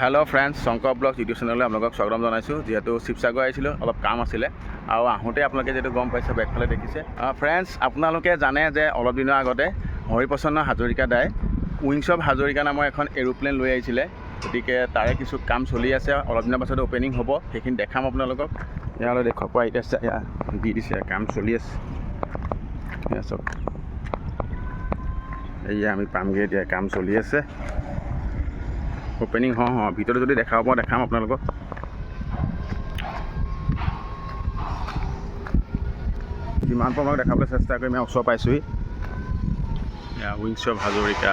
Hello' friends, Shankar blog YouTube চেনেললৈ আপোনালোকক স্বাগতম জনাইছোঁ। যিহেতু শিৱসাগৰ আহিছিলোঁ, অলপ কাম আছিলে আৰু আহোঁতে আপোনালোকে যিহেতু গম পাইছে বেকফালে দেখিছে। ফ্ৰেণ্ডছ, আপোনালোকে জানে যে অলপ দিনৰ আগতে হৰিপ্ৰসন্ন হাজৰিকা দাই উইংছ অফ হাজৰিকা নামৰ এখন এৰোপ্লেন লৈ আহিছিলে। গতিকে তাৰে কিছু কাম চলি আছে, অলপ দিনৰ পাছতে অ'পেনিং হ'ব, সেইখিনি দেখাম আপোনালোকক। ইয়ালৈ দেখুৱাব এতিয়া দি দিছে, কাম চলি আছে। চব এয়া আমি পামগৈ, এতিয়া কাম চলি আছে। অ'পেনিং ভিতৰত যদি দেখাব পাৰোঁ দেখাম আপোনালোকক। যিমান পাৰোঁ মই দেখাবলৈ চেষ্টা কৰিম। মই ওচৰ পাইছোঁহি। উইংছ অফ হাজৰিকা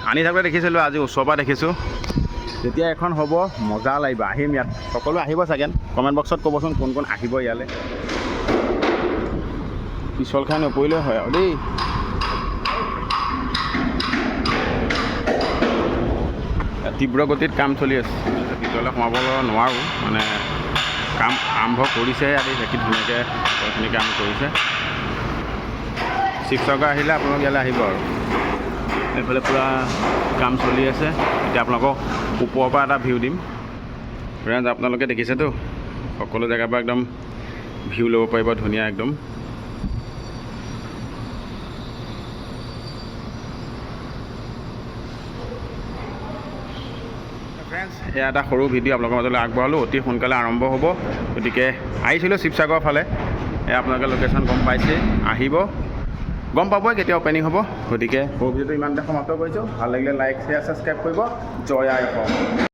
আনি থাকোঁতে দেখিছিলোঁ, আজি ওচৰৰ পৰা দেখিছোঁ। যেতিয়া এখন হ'ব মজা লাগিব, আহিম ইয়াত। সকলো আহিব চাগে, কমেণ্ট বক্সত ক'বচোন কোন কোন আহিব ইয়ালৈ। পিছল খাই নপৰিলে হয় আৰু দেই। তীব্ৰ গতিত কাম চলি আছে। ভিতৰলৈ সোমাবলৈ নোৱাৰোঁ, মানে কাম আৰম্ভ কৰিছেহে। আজি দেখি ধুনীয়াকৈ সকলোখিনি কাম কৰিছে। শিৱসাগৰ আহিলে আপোনালোক ইয়ালৈ আহিব আৰু এইফালে পূৰা কাম চলি আছে। এতিয়া আপোনালোকক ওপৰৰ পৰা এটা ভিউ দিম। ফ্ৰেণ্ডছ, আপোনালোকে দেখিছেতো, সকলো জেগাৰ পৰা একদম ভিউ ল'ব পাৰিব, ধুনীয়া একদম। ফ্ৰেণ্ডছ, এয়া এটা সৰু ভিডিঅ' আপোনালোকৰ মাজলৈ আগবঢ়ালোঁ। অতি সোনকালে আৰম্ভ হ'ব। গতিকে আহিছিলোঁ শিৱসাগৰৰ ফালে। এয়া আপোনালোকে লোকেশ্যন গম পাইছে, আহিব, গম পাবই কেতিয়া অ'পেনিং হ'ব। গতিকে সৰু ভিডিঅ'টো ইমানতে সমাপ্ত কৰিছোঁ। ভাল লাগিলে লাইক, শ্বেয়াৰ, ছাবস্ক্ৰাইব কৰিব। জয় আই অসম।